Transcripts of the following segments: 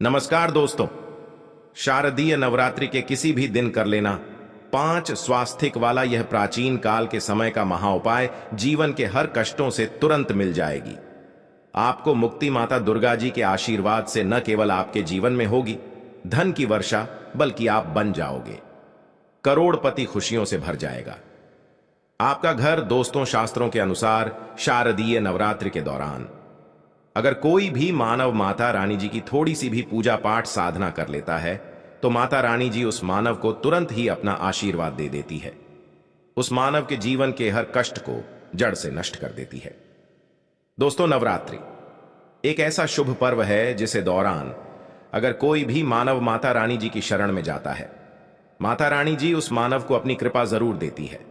नमस्कार दोस्तों। शारदीय नवरात्रि के किसी भी दिन कर लेना 5 स्वास्थिक वाला यह प्राचीन काल के समय का महाउपाय जीवन के हर कष्टों से तुरंत मिल जाएगी। आपको मुक्ति माता दुर्गा जी के आशीर्वाद से न केवल आपके जीवन में होगी धन की वर्षा, बल्कि आप बन जाओगे करोड़पति। खुशियों से भर जाएगा आपका घर। दोस्तों, शास्त्रों के अनुसार शारदीय नवरात्रि के दौरान अगर कोई भी मानव माता रानी जी की थोड़ी सी भी पूजा पाठ साधना कर लेता है तो माता रानी जी उस मानव को तुरंत ही अपना आशीर्वाद दे देती है। उस मानव के जीवन के हर कष्ट को जड़ से नष्ट कर देती है। दोस्तों, नवरात्रि एक ऐसा शुभ पर्व है जिसे दौरान अगर कोई भी मानव माता रानी जी की शरण में जाता है, माता रानी जी उस मानव को अपनी कृपा जरूर देती है।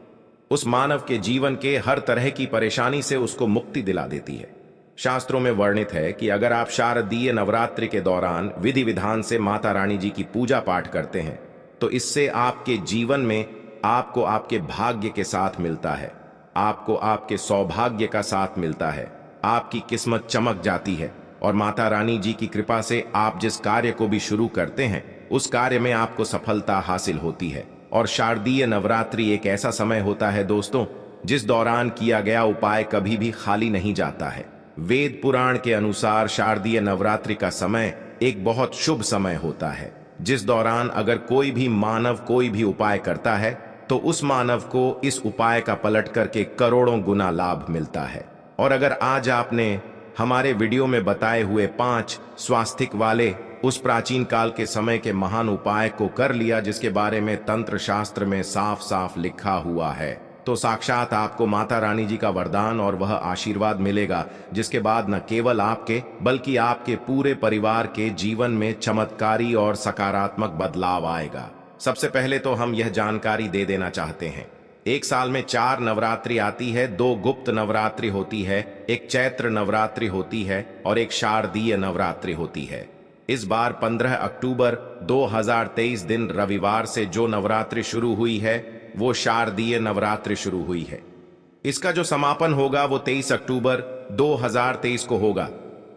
उस मानव के जीवन के हर तरह की परेशानी से उसको मुक्ति दिला देती है। शास्त्रों में वर्णित है कि अगर आप शारदीय नवरात्रि के दौरान विधि विधान से माता रानी जी की पूजा पाठ करते हैं तो इससे आपके जीवन में आपको आपके भाग्य के साथ मिलता है, आपको आपके सौभाग्य का साथ मिलता है, आपकी किस्मत चमक जाती है और माता रानी जी की कृपा से आप जिस कार्य को भी शुरू करते हैं उस कार्य में आपको सफलता हासिल होती है। और शारदीय नवरात्रि एक ऐसा समय होता है दोस्तों जिस दौरान किया गया उपाय कभी भी खाली नहीं जाता है। वेद पुराण के अनुसार शारदीय नवरात्रि का समय एक बहुत शुभ समय होता है जिस दौरान अगर कोई भी मानव कोई भी उपाय करता है तो उस मानव को इस उपाय का पलट करके करोड़ों गुना लाभ मिलता है। और अगर आज आपने हमारे वीडियो में बताए हुए 5 स्वास्थिक वाले उस प्राचीन काल के समय के महान उपाय को कर लिया जिसके बारे में तंत्र शास्त्र में साफ साफ लिखा हुआ है, तो साक्षात आपको माता रानी जी का वरदान और वह आशीर्वाद मिलेगा जिसके बाद न केवल आपके बल्कि आपके पूरे परिवार के जीवन में चमत्कारी और सकारात्मक बदलाव आएगा। सबसे पहले तो हम यह जानकारी दे देना चाहते हैं, एक साल में 4 नवरात्रि आती है। 2 गुप्त नवरात्रि होती है, एक चैत्र नवरात्रि होती है और एक शारदीय नवरात्रि होती है। इस बार 15 अक्टूबर 2023 दिन रविवार से जो नवरात्रि शुरू हुई है वो शारदीय नवरात्रि शुरू हुई है। इसका जो समापन होगा वो 23 अक्टूबर 2023 को होगा।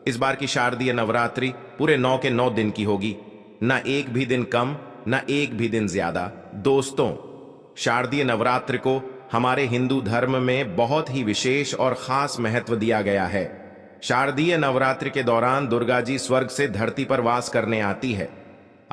इस बार की शारदीय नवरात्रि पूरे 9 के 9 दिन की होगी, ना एक भी दिन कम ना एक भी दिन ज्यादा। दोस्तों, शारदीय नवरात्रि को हमारे हिंदू धर्म में बहुत ही विशेष और खास महत्व दिया गया है। शारदीय नवरात्रि के दौरान दुर्गा जी स्वर्ग से धरती पर वास करने आती है।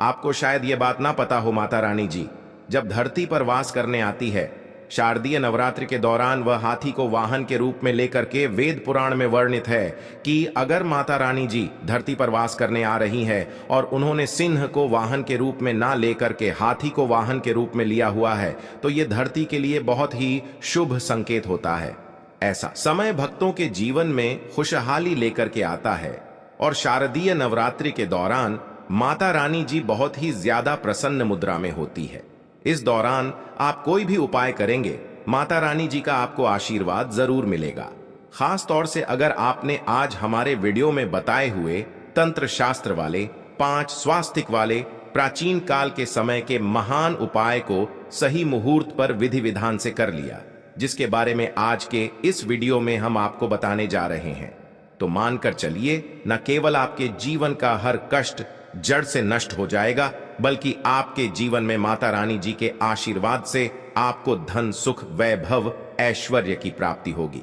आपको शायद यह बात ना पता हो, माता रानी जी जब धरती पर वास करने आती है शारदीय नवरात्रि के दौरान वह हाथी को वाहन के रूप में लेकर के वेद पुराण में वर्णित है कि अगर माता रानी जी धरती पर वास करने आ रही है और उन्होंने सिंह को वाहन के रूप में ना लेकर के हाथी को वाहन के रूप में लिया हुआ है तो यह धरती के लिए बहुत ही शुभ संकेत होता है। ऐसा समय भक्तों के जीवन में खुशहाली लेकर के आता है और शारदीय नवरात्रि के दौरान माता रानी जी बहुत ही ज्यादा प्रसन्न मुद्रा में होती है। इस दौरान आप कोई भी उपाय करेंगे माता रानी जी का आपको आशीर्वाद जरूर मिलेगा। खास तौर से अगर आपने आज हमारे वीडियो में बताए हुए तंत्र शास्त्र वाले 5 स्वास्थिक वाले प्राचीन काल के समय के महान उपाय को सही मुहूर्त पर विधि विधान से कर लिया, जिसके बारे में आज के इस वीडियो में हम आपको बताने जा रहे हैं, तो मानकर चलिए न केवल आपके जीवन का हर कष्ट जड़ से नष्ट हो जाएगा बल्कि आपके जीवन में माता रानी जी के आशीर्वाद से आपको धन सुख वैभव ऐश्वर्य की प्राप्ति होगी।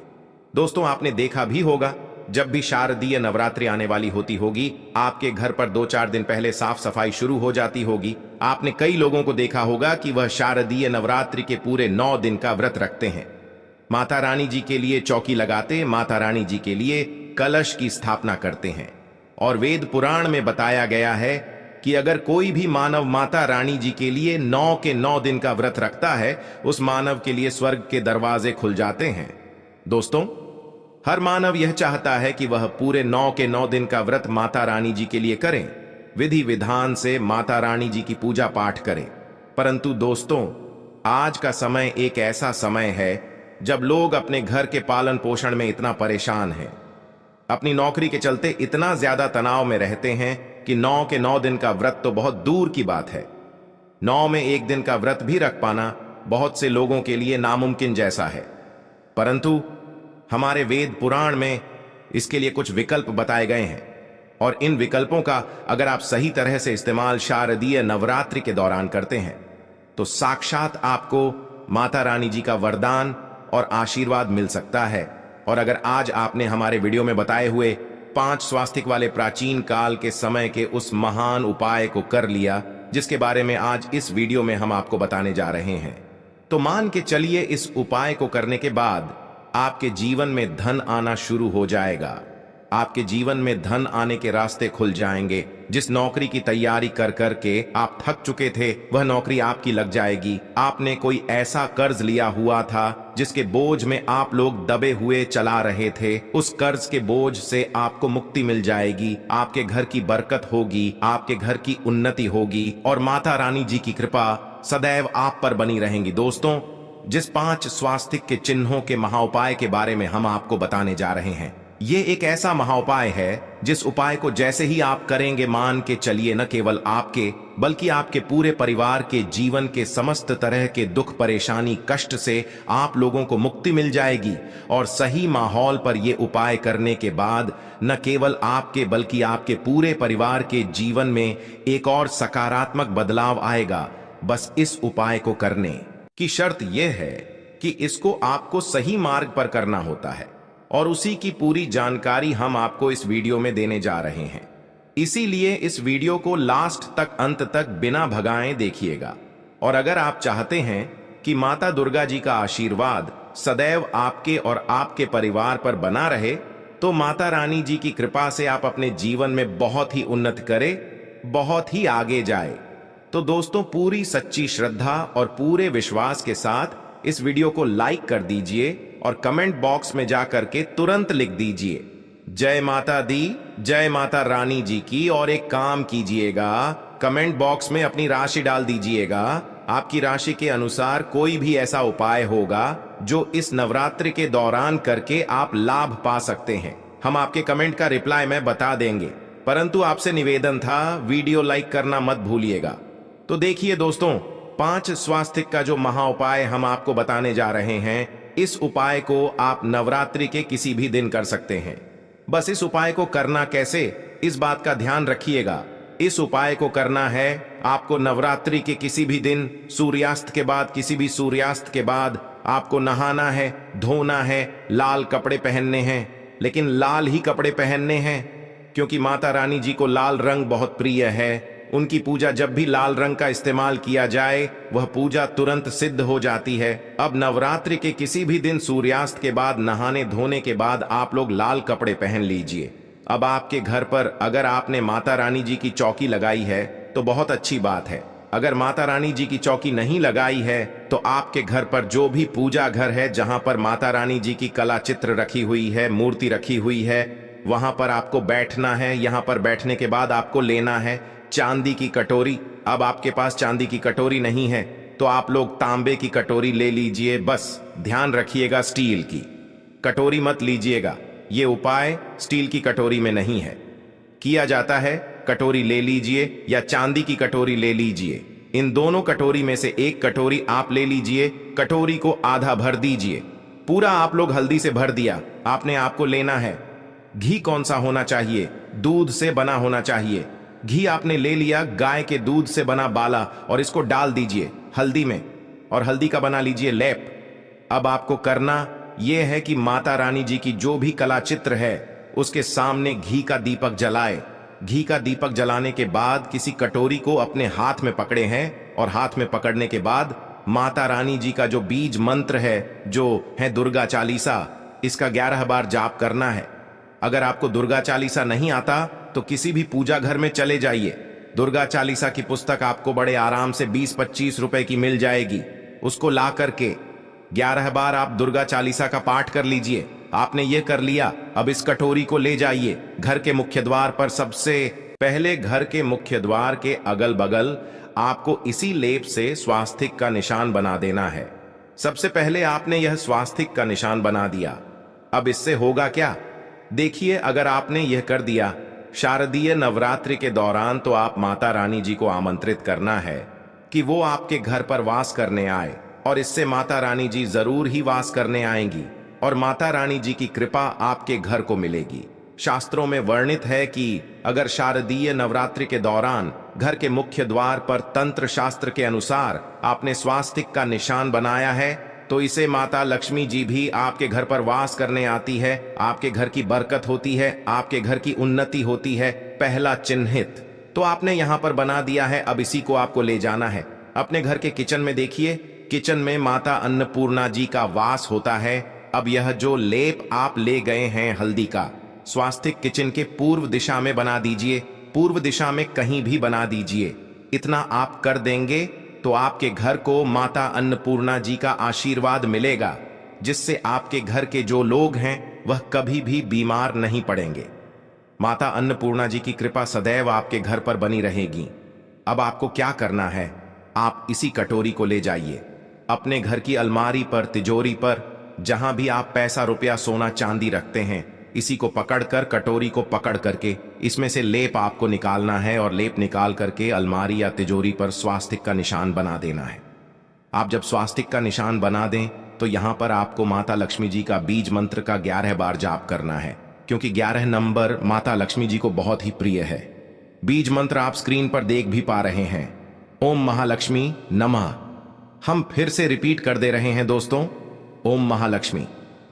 दोस्तों, आपने देखा भी होगा जब भी शारदीय नवरात्रि आने वाली होती होगी आपके घर पर 2-4 दिन पहले साफ सफाई शुरू हो जाती होगी। आपने कई लोगों को देखा होगा कि वह शारदीय नवरात्रि के पूरे 9 दिन का व्रत रखते हैं, माता रानी जी के लिए चौकी लगाते, माता रानी जी के लिए कलश की स्थापना करते हैं। और वेद पुराण में बताया गया है कि अगर कोई भी मानव माता रानी जी के लिए 9 के 9 दिन का व्रत रखता है उस मानव के लिए स्वर्ग के दरवाजे खुल जाते हैं। दोस्तों, हर मानव यह चाहता है कि वह पूरे 9 के 9 दिन का व्रत माता रानी जी के लिए करें, विधि विधान से माता रानी जी की पूजा पाठ करें। परंतु दोस्तों, आज का समय एक ऐसा समय है जब लोग अपने घर के पालन पोषण में इतना परेशान हैं, अपनी नौकरी के चलते इतना ज्यादा तनाव में रहते हैं कि 9 के 9 दिन का व्रत तो बहुत दूर की बात है, 9 में एक दिन का व्रत भी रख पाना बहुत से लोगों के लिए नामुमकिन जैसा है। परंतु हमारे वेद पुराण में इसके लिए कुछ विकल्प बताए गए हैं और इन विकल्पों का अगर आप सही तरह से इस्तेमाल शारदीय नवरात्रि के दौरान करते हैं तो साक्षात आपको माता रानी जी का वरदान और आशीर्वाद मिल सकता है। और अगर आज आपने हमारे वीडियो में बताए हुए 5 स्वास्तिक वाले प्राचीन काल के समय के उस महान उपाय को कर लिया जिसके बारे में आज इस वीडियो में हम आपको बताने जा रहे हैं, तो मान के चलिए इस उपाय को करने के बाद आपके जीवन में धन आना शुरू हो जाएगा। आपके जीवन में धन आने के रास्ते खुल जाएंगे। जिस नौकरी की तैयारी कर कर के आप थक चुके थे वह नौकरी आपकी लग जाएगी। आपने कोई ऐसा कर्ज लिया हुआ था जिसके बोझ में आप लोग दबे हुए चला रहे थे, उस कर्ज के बोझ से आपको मुक्ति मिल जाएगी। आपके घर की बरकत होगी, आपके घर की उन्नति होगी और माता रानी जी की कृपा सदैव आप पर बनी रहेंगी। दोस्तों, जिस 5 स्वास्तिक के चिन्हों के महाउपाय के बारे में हम आपको बताने जा रहे हैं, ये एक ऐसा महाउपाय है जिस उपाय को जैसे ही आप करेंगे, मान के चलिए न केवल आपके बल्कि आपके पूरे परिवार के जीवन के समस्त तरह के दुख परेशानी कष्ट से आप लोगों को मुक्ति मिल जाएगी। और सही माहौल पर यह उपाय करने के बाद न केवल आपके बल्कि आपके पूरे परिवार के जीवन में एक और सकारात्मक बदलाव आएगा। बस इस उपाय को करने की शर्त यह है कि इसको आपको सही मार्ग पर करना होता है और उसी की पूरी जानकारी हम आपको इस वीडियो में देने जा रहे हैं। इसीलिए इस वीडियो को लास्ट तक, अंत तक बिना भगाए देखिएगा। और अगर आप चाहते हैं कि माता दुर्गा जी का आशीर्वाद सदैव आपके और आपके परिवार पर बना रहे, तो माता रानी जी की कृपा से आप अपने जीवन में बहुत ही उन्नति करें, बहुत ही आगे जाए। तो दोस्तों, पूरी सच्ची श्रद्धा और पूरे विश्वास के साथ इस वीडियो को लाइक कर दीजिए और कमेंट बॉक्स में जाकर के तुरंत लिख दीजिए जय माता दी, जय माता रानी जी की। और एक काम कीजिएगा, कमेंट बॉक्स में अपनी राशि डाल दीजिएगा। आपकी राशि के अनुसार कोई भी ऐसा उपाय होगा जो इस नवरात्रि के दौरान करके आप लाभ पा सकते हैं। हम आपके कमेंट का रिप्लाई में बता देंगे, परंतु आपसे निवेदन था वीडियो लाइक करना मत भूलिएगा। तो देखिए दोस्तों, 5 स्वास्तिक का जो महाउपाय हम आपको बताने जा रहे हैं, इस उपाय को आप नवरात्रि के किसी भी दिन कर सकते हैं। बस इस उपाय को करना कैसे, इस बात का ध्यान रखिएगा। इस उपाय को करना है आपको नवरात्रि के किसी भी दिन सूर्यास्त के बाद, किसी भी सूर्यास्त के बाद आपको नहाना है, धोना है, लाल कपड़े पहनने हैं। लेकिन लाल ही कपड़े पहनने हैं क्योंकि माता रानी जी को लाल रंग बहुत प्रिय है। उनकी पूजा जब भी लाल रंग का इस्तेमाल किया जाए वह पूजा तुरंत सिद्ध हो जाती है। अब नवरात्रि के किसी भी दिन सूर्यास्त के बाद, नहाने धोने के बाद आप लोग लाल कपड़े पहन लीजिए। अब आपके घर पर अगर आपने माता रानी जी की चौकी लगाई है तो बहुत अच्छी बात है। अगर माता रानी जी की चौकी नहीं लगाई है तो आपके घर पर जो भी पूजा घर है, जहां पर माता रानी जी की कला चित्र रखी हुई है, मूर्ति रखी हुई है, वहां पर आपको बैठना है। यहां पर बैठने के बाद आपको लेना है चांदी की कटोरी। अब आपके पास चांदी की कटोरी नहीं है तो आप लोग तांबे की कटोरी ले लीजिए। बस ध्यान रखिएगा, स्टील की कटोरी मत लीजिएगा। ये उपाय स्टील की कटोरी में नहीं है, किया जाता है। कटोरी ले लीजिए या चांदी की कटोरी ले लीजिए। इन दोनों कटोरी में से एक कटोरी आप ले लीजिए। कटोरी को आधा भर दीजिए। पूरा आप लोग हल्दी से भर दिया। आपने आपको लेना है घी। कौन सा होना चाहिए? दूध से बना होना चाहिए। घी आपने ले लिया, गाय के दूध से बना बाला, और इसको डाल दीजिए हल्दी में और हल्दी का बना लीजिए लेप। अब आपको करना यह है कि माता रानी जी की जो भी कला चित्र है उसके सामने घी का दीपक जलाए। घी का दीपक जलाने के बाद किसी कटोरी को अपने हाथ में पकड़े हैं और हाथ में पकड़ने के बाद माता रानी जी का जो बीज मंत्र है, जो है दुर्गा चालीसा, इसका 11 बार जाप करना है। अगर आपको दुर्गा चालीसा नहीं आता तो किसी भी पूजा घर में चले जाइए। दुर्गा चालीसा की पुस्तक आपको बड़े आराम से 20-25 रुपए की मिल जाएगी। उसको ला करके 11 बार आप दुर्गा चालीसा का पाठ कर लीजिए। आपने ये कर लिया, अब इस कटोरी को ले जाइए घर के मुख्य द्वार पर। सबसे पहले घर के मुख्य द्वार के अगल बगल आपको इसी लेप से स्वास्तिक का निशान बना देना है। सबसे पहले आपने यह स्वास्तिक का निशान बना दिया। अब इससे होगा क्या, देखिए। अगर आपने यह कर दिया, शारदीय नवरात्रि के दौरान तो आप माता रानी जी को आमंत्रित करना है कि वो आपके घर पर वास करने आए, और इससे माता रानी जी जरूर ही वास करने आएंगी और माता रानी जी की कृपा आपके घर को मिलेगी। शास्त्रों में वर्णित है कि अगर शारदीय नवरात्रि के दौरान घर के मुख्य द्वार पर तंत्र शास्त्र के अनुसार आपने स्वास्तिक का निशान बनाया है तो इसे माता लक्ष्मी जी भी आपके घर पर वास करने आती है, आपके घर की बरकत होती है, आपके घर की उन्नति होती है। पहला चिन्हित तो आपने यहां पर बना दिया है, अब इसी को आपको ले जाना है अपने घर के किचन में। देखिए, किचन में माता अन्नपूर्णा जी का वास होता है। अब यह जो लेप आप ले गए हैं हल्दी का, स्वास्तिक किचन के पूर्व दिशा में बना दीजिए, पूर्व दिशा में कहीं भी बना दीजिए। इतना आप कर देंगे तो आपके घर को माता अन्नपूर्णा जी का आशीर्वाद मिलेगा, जिससे आपके घर के जो लोग हैं वह कभी भी बीमार नहीं पड़ेंगे। माता अन्नपूर्णा जी की कृपा सदैव आपके घर पर बनी रहेगी। अब आपको क्या करना है, आप इसी कटोरी को ले जाइए अपने घर की अलमारी पर, तिजोरी पर, जहां भी आप पैसा रुपया सोना चांदी रखते हैं, इसी को पकड़कर, कटोरी को पकड़ करके इसमें से लेप आपको निकालना है और लेप निकाल करके अलमारी या तिजोरी पर स्वास्तिक का निशान बना देना है। आप जब स्वास्तिक का निशान बना दें तो यहां पर आपको माता लक्ष्मी जी का बीज मंत्र का 11 बार जाप करना है, क्योंकि 11 नंबर माता लक्ष्मी जी को बहुत ही प्रिय है। बीज मंत्र आप स्क्रीन पर देख भी पा रहे हैं, ओम महालक्ष्मी नमः। हम फिर से रिपीट कर दे रहे हैं दोस्तों, ओम महालक्ष्मी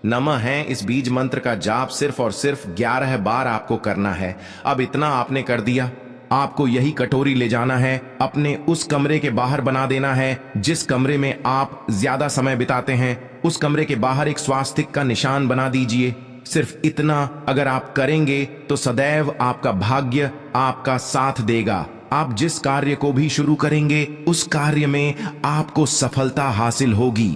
नमः है। इस बीज मंत्र का जाप सिर्फ और सिर्फ 11 बार आपको करना है। अब इतना आपने कर दिया, आपको यही कटोरी ले जाना है, अपने उस कमरे के बाहर बना देना है जिस कमरे में आप ज्यादा समय बिताते हैं। उस कमरे के बाहर एक स्वास्तिक का निशान बना दीजिए। सिर्फ इतना अगर आप करेंगे तो सदैव आपका भाग्य आपका साथ देगा। आप जिस कार्य को भी शुरू करेंगे उस कार्य में आपको सफलता हासिल होगी।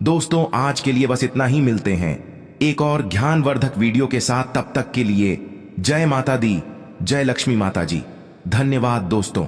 दोस्तों, आज के लिए बस इतना ही, मिलते हैं एक और ज्ञानवर्धक वीडियो के साथ। तब तक के लिए जय माता दी, जय लक्ष्मी माता जी। धन्यवाद दोस्तों।